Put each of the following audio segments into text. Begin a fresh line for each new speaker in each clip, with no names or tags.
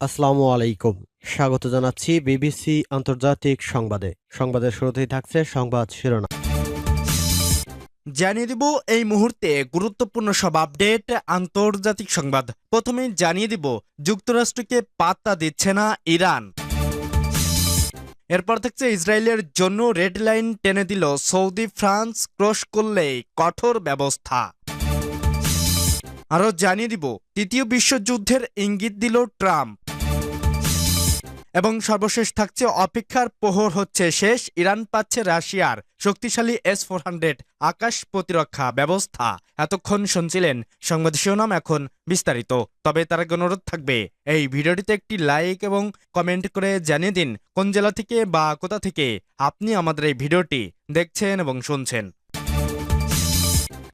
আসসালামু আলাইকুম। স্বাগত জানাচ্ছি বিবিসি আন্তর্জাতিক সংবাদে। সংবাদের শুরুতেই থাকছে সংবাদ শিরোনাম।
জানিয়ে দিব এই মুহূর্তে গুরুত্বপূর্ণ সব আপডেট আন্তর্জাতিক সংবাদ। প্রথমে জানিয়ে দিব যুক্তরাষ্ট্রকে পাত্তা দিচ্ছে না ইরান। এরপর থাকছে ইসরায়েলের জন্য রেড লাইন টেনে দিল সৌদি, ফ্রান্স ক্রস করলেই কঠোর ব্যবস্থা। আরও জানিয়ে দিব তৃতীয় বিশ্বযুদ্ধের ইঙ্গিত দিল ট্রাম্প। এবং সর্বশেষ থাকছে অপেক্ষার প্রহর হচ্ছে শেষ, ইরান পাচ্ছে রাশিয়ার শক্তিশালী S-400 আকাশ প্রতিরক্ষা ব্যবস্থা। এতক্ষণ শুনছিলেন সংবাদ শিরোনাম, এখন বিস্তারিত। তবে তার আগে অনুরোধ থাকবে এই ভিডিওটিতে একটি লাইক এবং কমেন্ট করে জানিয়ে দিন কোন জেলা থেকে বা কোথা থেকে আপনি আমাদের এই ভিডিওটি দেখছেন এবং শুনছেন।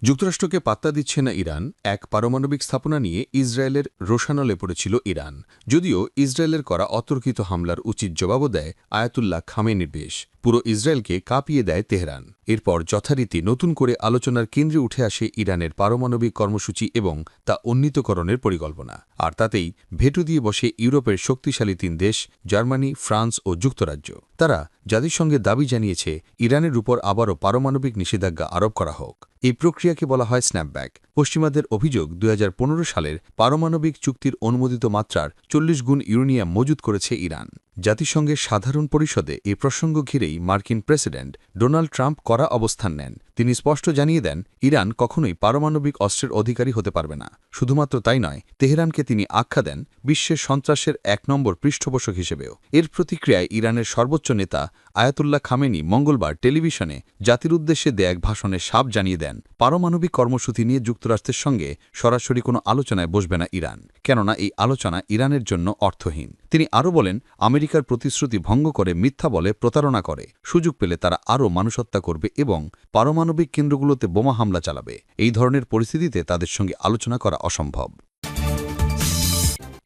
যুক্তরাষ্ট্রকে পাত্তা দিচ্ছে না ইরান, এক পারমাণবিক স্থাপনা নিয়ে ইসরায়েলের রোষানলে পড়েছিল ইরান। যদিও ইসরায়েলের করা অতর্কিত হামলার উচিত জবাবও দেয় আয়াতুল্লাহ খামেনির দেশ। পুরো ইসরায়েলকে কাঁপিয়ে দেয় তেহরান। এরপর যথারীতি নতুন করে আলোচনার কেন্দ্রে উঠে আসে ইরানের পারমাণবিক কর্মসূচি এবং তা উন্নীতকরণের পরিকল্পনা। আর তাতেই ভেটো দিয়ে বসে ইউরোপের শক্তিশালী 3 দেশ জার্মানি, ফ্রান্স ও যুক্তরাজ্য। তারা জাতিসংঘে দাবি জানিয়েছে ইরানের উপর আবারও পারমাণবিক নিষেধাজ্ঞা আরোপ করা হোক। এই প্রক্রিয়াকে বলা হয় স্ন্যাপব্যাক। পশ্চিমাদের অভিযোগ 2015 সালের পারমাণবিক চুক্তির অনুমোদিত মাত্রার 40 গুণ ইউরেনিয়াম মজুত করেছে ইরান। জাতিসংঘের সাধারণ পরিষদে এ প্রসঙ্গ ঘিরেই মার্কিন প্রেসিডেন্ট ডোনাল্ড ট্রাম্প কড়া অবস্থান নেন। তিনি স্পষ্ট জানিয়ে দেন, ইরান কখনোই পারমাণবিক অস্ত্রের অধিকারী হতে পারবে না। শুধুমাত্র তাই নয়, তেহরানকে তিনি আখ্যা দেন বিশ্বের সন্ত্রাসের 1 নম্বর পৃষ্ঠপোষক হিসেবেও। এর প্রতিক্রিয়ায় ইরানের সর্বোচ্চ নেতা আয়াতুল্লাহ খামেনি মঙ্গলবার টেলিভিশনে জাতির উদ্দেশ্যে দেয়া এক ভাষণে সাফ জানিয়ে দেন, পারমাণবিক কর্মসূচি নিয়ে যুক্তরাষ্ট্রের সঙ্গে সরাসরি কোনো আলোচনায় বসবে না ইরান, কেননা এই আলোচনা ইরানের জন্য অর্থহীন। তিনি আরও বলেন, আমেরিকার প্রতিশ্রুতি ভঙ্গ করে, মিথ্যা বলে, প্রতারণা করে, সুযোগ পেলে তারা আরও মানুষ হত্যা করবে এবং পারমাণবিক কেন্দ্রগুলোতে বোমা হামলা চালাবে। এই ধরনের পরিস্থিতিতে তাদের সঙ্গে আলোচনা করা অসম্ভব।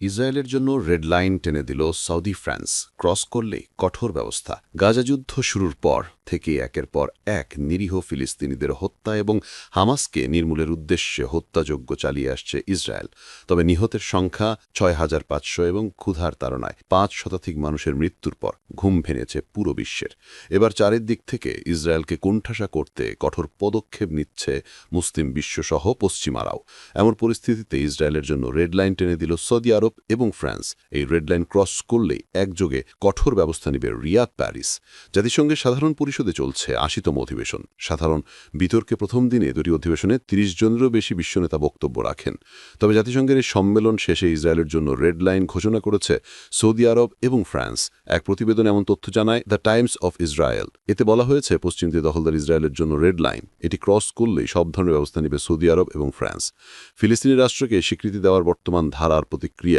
ইসরায়েলের জন্য রেড লাইন টেনে দিল সৌদি, ফ্রান্স ক্রস করলেই কঠোর ব্যবস্থা। গাজা যুদ্ধ শুরুর পর থেকে একের পর এক নিরীহ ফিলিস্তিনিদের হত্যা এবং হামাসকে নির্মূলের উদ্দেশ্যে হত্যাযজ্ঞ চালিয়ে আসছে ইসরায়েল। তবে নিহতের সংখ্যা 6500 এবং ক্ষুধার তাড়নায় 5 শতাধিক মানুষের মৃত্যুর পর ঘুম ভেঙেছে পুরো বিশ্বের। এবার চারিদিক থেকে ইসরায়েলকে কোণঠাসা করতে কঠোর পদক্ষেপ নিচ্ছে মুসলিম বিশ্বসহ পশ্চিমারাও। এমন পরিস্থিতিতে ইসরায়েলের জন্য রেড লাইন টেনে দিল সৌদি আরব এবং ফ্রান্স। এই রেড লাইন ক্রস করলেই একযোগে কঠোর ব্যবস্থা নেবে রিয়াদ, প্যারিস। জাতিসংঘের সাধারণ পরিষদে চলছে 80তম অধিবেশন। সাধারণ বিতর্কে প্রথম দিনে দুটি অধিবেশনে 30 জনেরও বেশি বিশ্বনেতা বক্তব্য রাখেন। তবে জাতিসংঘের এই সম্মেলন শেষে ইসরায়েলের জন্য রেড লাইন ঘোষণা করেছে সৌদি আরব এবং ফ্রান্স। এক প্রতিবেদন এমন তথ্য জানায় দ্য টাইমস অফ ইসরায়েল। এতে বলা হয়েছে, পশ্চিমদের দখলদার ইসরায়েলের জন্য রেড লাইন, এটি ক্রস করলেই সব ধরনের ব্যবস্থা নেবে সৌদি আরব এবং ফ্রান্স। ফিলিস্তিনি রাষ্ট্রকে স্বীকৃতি দেওয়ার বর্তমান ধারার প্রতিক্রিয়ায়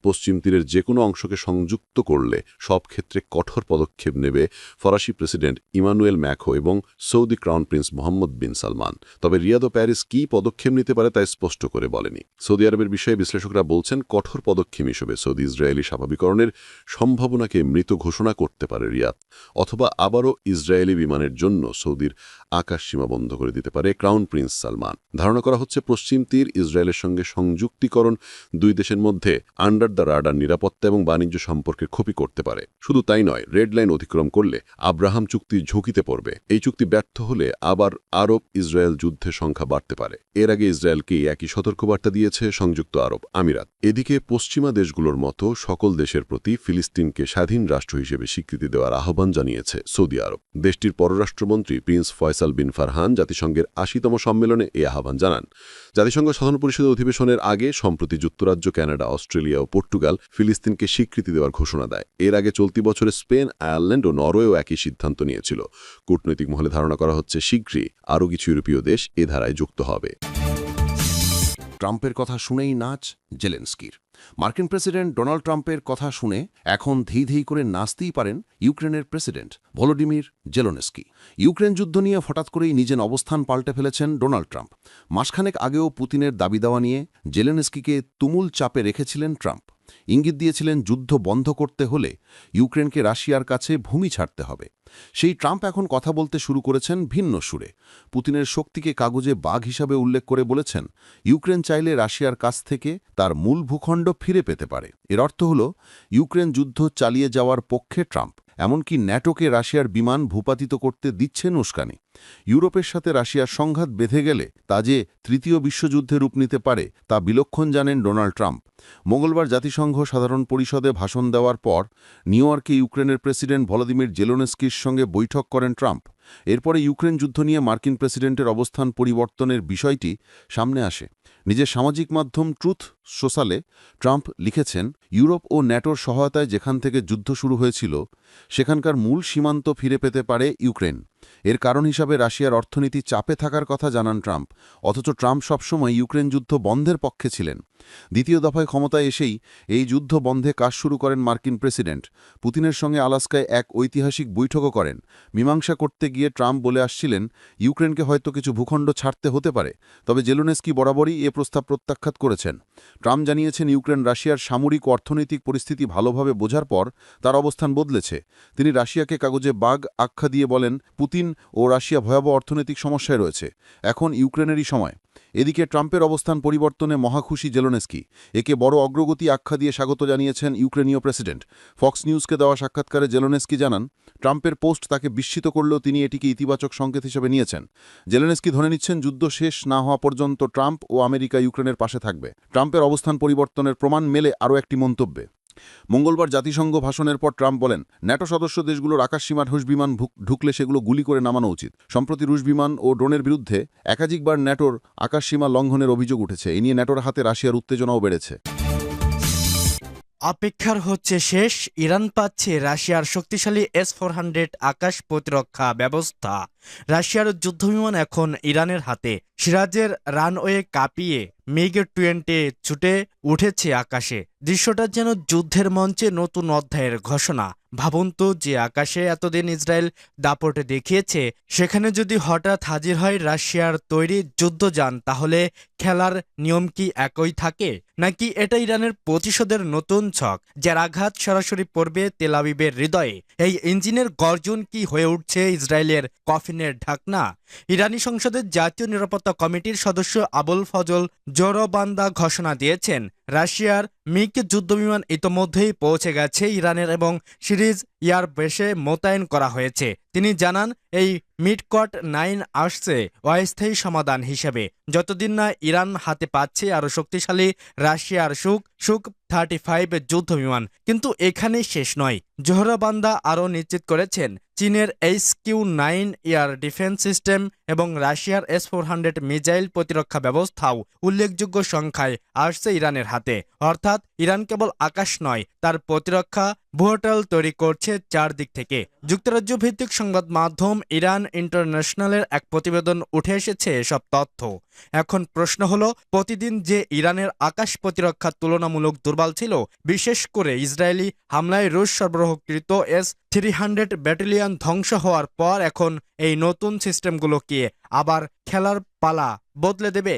পশ্চিম তীরের যে কোনো অংশকে সংযুক্ত করলে সব ক্ষেত্রে কঠোর পদক্ষেপ নেবে ফরাসি প্রেসিডেন্ট ইমানুয়েল ম্যাখো এবং সৌদি ক্রাউন প্রিন্স মোহাম্মদ বিন সালমান। তবে রিয়াদ ও প্যারিস কী পদক্ষেপ নিতে পারে তা স্পষ্ট করে বলেনি। সৌদি আরবের বিষয়ে বিশ্লেষকরা বলছেন, কঠোর পদক্ষেপ হিসেবে সৌদি ইসরায়েলি স্বাভাবিকরণের সম্ভাবনাকে মৃত ঘোষণা করতে পারে রিয়াদ, অথবা আবারও ইসরায়েলি বিমানের জন্য সৌদির আকাশ সীমা বন্ধ করে দিতে পারে ক্রাউন প্রিন্স সালমান। ধারণা করা হচ্ছে, পশ্চিম তীর ইসরায়েলের সঙ্গে সংযুক্তিকরণ দুই দেশের মধ্যে আন্ডার দ্য রাডার নিরাপত্তা এবং বাণিজ্য সম্পর্কের ক্ষতি করতে পারে। শুধু তাই নয়, রেড লাইন অতিক্রম করলে আব্রাহাম চুক্তির ঝুঁকিতে পড়বে। এই চুক্তি ব্যর্থ হলে আবার আরব ইসরায়েল যুদ্ধের সংখ্যা বাড়তে পারে। এর আগে ইসরায়েলকে একই সতর্কবার্তা দিয়েছে সংযুক্ত আরব আমিরাত। এদিকে পশ্চিমা দেশগুলোর মতো সকল দেশের প্রতি ফিলিস্তিনকে স্বাধীন রাষ্ট্র হিসেবে স্বীকৃতি দেওয়ার আহ্বান জানিয়েছে সৌদি আরব। দেশটির পররাষ্ট্রমন্ত্রী প্রিন্স ফয়সাল বিন ফারহান জাতিসংঘের 80তম সম্মেলনে এই আহ্বান জানান। জাতিসংঘ সাধারণ পরিষদের অধিবেশনের আগে সম্প্রতি যুক্তরাজ্য, কানাডা, অস্ট্রেলিয়া ও পর্তুগাল ফিলিস্তিনকে স্বীকৃতি দেওয়ার ঘোষণা দেয়। এর আগে চলতি বছরে স্পেন, আয়ারল্যান্ড ও নরওয়েও একই সিদ্ধান্ত নিয়েছিল। কূটনৈতিক মহলে ধারণা করা হচ্ছে, শীঘ্রই আরও কিছু ইউরোপীয় দেশ এ ধারায় যুক্ত হবে।
ট্রাম্পের কথা শুনেই নাচ জেলেনস্কির। মার্কিন প্রেসিডেন্ট ডোনাল্ড ট্রাম্পের কথা শুনে এখন ধেই ধেই করে নাচতেই পারেন ইউক্রেনের প্রেসিডেন্ট ভলোডিমির জেলেনস্কি। ইউক্রেন যুদ্ধ নিয়ে হঠাৎ করেই নিজের অবস্থান পাল্টে ফেলেছেন ডোনাল্ড ট্রাম্প। মাসখানেক আগেও পুতিনের দাবি দেওয়া নিয়ে জেলেনস্কিকে তুমুল চাপে রেখেছিলেন ট্রাম্প। ইঙ্গিত দিয়েছিলেন যুদ্ধ বন্ধ করতে হলে ইউক্রেনকে রাশিয়ার কাছে ভূমি ছাড়তে হবে। সেই ট্রাম্প এখন কথা বলতে শুরু করেছেন ভিন্ন সুরে। পুতিনের শক্তিকে কাগজে বাঘ হিসাবে উল্লেখ করে বলেছেন, ইউক্রেন চাইলে রাশিয়ার কাছ থেকে তার মূল ভূখণ্ড ফিরে পেতে পারে। এর অর্থ হল ইউক্রেন যুদ্ধ চালিয়ে যাওয়ার পক্ষে ট্রাম্প, এমনকি ন্যাটোকে রাশিয়ার বিমান ভূপাতিত করতে দিচ্ছেন উস্কানি। ইউরোপের সাথে রাশিয়ার সংঘাত বেঁধে গেলে তা যে তৃতীয় বিশ্বযুদ্ধে রূপ নিতে পারে তা বিলক্ষণ জানেন ডোনাল্ড ট্রাম্প। মঙ্গলবার জাতিসংঘ সাধারণ পরিষদে ভাষণ দেওয়ার পর নিউ ইয়র্কে ইউক্রেনের প্রেসিডেন্ট ভলোদিমির জেলোনেস্কির সঙ্গে বৈঠক করেন ট্রাম্প। এরপরে ইউক্রেন যুদ্ধ নিয়ে মার্কিন প্রেসিডেন্টের অবস্থান পরিবর্তনের বিষয়টি সামনে আসে। নিজের সামাজিক মাধ্যম ট্রুথ সোশ্যালে ট্রাম্প লিখেছেন, ইউরোপ ও ন্যাটোর সহায়তায় যেখান থেকে যুদ্ধ শুরু হয়েছিল সেখানকার মূল সীমান্ত ফিরে পেতে পারে ইউক্রেন। এর কারণ হিসাবে রাশিয়ার অর্থনীতি চাপে থাকার কথা জানান ট্রাম্প। অথচ ট্রাম্প সবসময় ইউক্রেন যুদ্ধ বন্ধের পক্ষে ছিলেন। দ্বিতীয় দফায় ক্ষমতায় এসেই এই যুদ্ধ বন্ধে কাজ শুরু করেন মার্কিন প্রেসিডেন্ট। পুতিনের সঙ্গে আলাস্কায় এক ঐতিহাসিক বৈঠকও করেন। মীমাংসা করতে গিয়ে ট্রাম্প বলে আসছিলেন, ইউক্রেনকে হয়তো কিছু ভূখণ্ড ছাড়তে হতে পারে, তবে জেলোনেস্কি বরাবরই এ প্রস্তাব প্রত্যাখ্যাত করেছেন। ট্রাম্প জানিয়েছেন, ইউক্রেন রাশিয়ার সামরিক ও অর্থনৈতিক পরিস্থিতি ভালোভাবে বোঝার পর তার অবস্থান বদলেছে। তিনি রাশিয়াকে কাগজে বাঘ আখ্যা দিয়ে বলেন, পুতিন ও রাশিয়া ভয়াবহ অর্থনৈতিক সমস্যায় রয়েছে, এখন ইউক্রেনেরই সময়। এদিকে ট্রাম্পের অবস্থান পরিবর্তনে মহাখুশি জেলোনেস্কি। একে বড় অগ্রগতি আখ্যা দিয়ে স্বাগত জানিয়েছেন ইউক্রেনীয় প্রেসিডেন্ট। ফক্স নিউজকে দেওয়া সাক্ষাৎকারে জেলোনেস্কি জানান, ট্রাম্পের পোস্ট তাকে বিস্মিত করলেও তিনি এটিকে ইতিবাচক সংকেত হিসেবে নিয়েছেন। জেলেনস্কি ধরে নিচ্ছেন, যুদ্ধ শেষ না হওয়া পর্যন্ত ট্রাম্প ও আমেরিকা ইউক্রেনের পাশে থাকবে। ট্রাম্পের অবস্থান পরিবর্তনের প্রমাণ মেলে আরও একটি মন্তব্যে। মঙ্গলবার জাতিসংঘ ভাষণের পর ট্রাম্প বলেন, ন্যাটো সদস্য দেশগুলোর আকাশসীমার রুশ বিমান ঢুকলে সেগুলো গুলি করে নামানো উচিত। সম্প্রতি রুশ বিমান ও ড্রোনের বিরুদ্ধে একাধিকবার ন্যাটোর আকাশসীমা লঙ্ঘনের অভিযোগ উঠেছে। এ নিয়ে ন্যাটোর হাতে রাশিয়ার উত্তেজনাও বেড়েছে।
অপেক্ষার হচ্ছে শেষ, ইরান পাচ্ছে রাশিয়ার শক্তিশালী S-400 আকাশ প্রতিরক্ষা ব্যবস্থা। রাশিয়ার যুদ্ধবিমান এখন ইরানের হাতে। সিরাজের রানওয়ে কাঁপিয়ে MiG-20 ছুটে উঠেছে আকাশে। দৃশ্যটা যেন যুদ্ধের মঞ্চে নতুন অধ্যায়ের ঘোষণা। ভাবুন তো, যে আকাশে এতদিন ইসরায়েল দাপট দেখিয়েছে, সেখানে যদি হঠাৎ হাজির হয় রাশিয়ার তৈরি যুদ্ধযান, তাহলে খেলার নিয়ম কি একই থাকে, নাকি এটা ইরানের প্রতিশোধের নতুন ছক, যার আঘাত সরাসরি পড়বে তেল আবিবের হৃদয়ে? এই ইঞ্জিনের গর্জন কি হয়ে উঠছে ইসরায়েলের কফিনের ঢাকনা? ইরানি সংসদের জাতীয় নিরাপত্তা কমিটির সদস্য আবুল ফজল জোরবান্দা ঘোষণা দিয়েছেন, রাশিয়ার মিগ যুদ্ধবিমান ইতোমধ্যেই পৌঁছে গেছে ইরানের এবং সিরিজ এয়ারবেসে মোতায়েন করা হয়েছে। তিনি জানান, এই মিডকট 9 আসছে অস্থায়ী সমাধান হিসেবে, যতদিন না ইরান হাতে পাচ্ছে আরও শক্তিশালী রাশিয়ার সুক 35 যুদ্ধবিমান। কিন্তু এখানেই শেষ নয়। জোহরাবান্দা আরও নিশ্চিত করেছেন, চীনের HQ-9 এয়ার ডিফেন্স সিস্টেম এবং রাশিয়ার S-400 মিসাইল প্রতিরক্ষা ব্যবস্থাও উল্লেখযোগ্য সংখ্যায় আসছে ইরানের হাতে। অর্থাৎ ইরান কেবল আকাশ নয়, তার প্রতিরক্ষা ভূপটল তৈরি করছে চারদিক থেকে। যুক্তরাজ্য ভিত্তিক সংবাদ মাধ্যম ইরান ইন্টারন্যাশনালের এক প্রতিবেদন উঠে এসেছে এসব তথ্য। এখন প্রশ্ন হলো, প্রতিদিন যে ইরানের আকাশ প্রতিরক্ষা তুলনামূলক দুর্বল ছিল, বিশেষ করে ইসরায়েলি হামলায় রুশ সরবরাহকৃত S-300 ব্যাটালিয়ন ধ্বংস হওয়ার পর এখন এই নতুন সিস্টেমগুলোকে আবার খেলার পালা বদলে দেবে।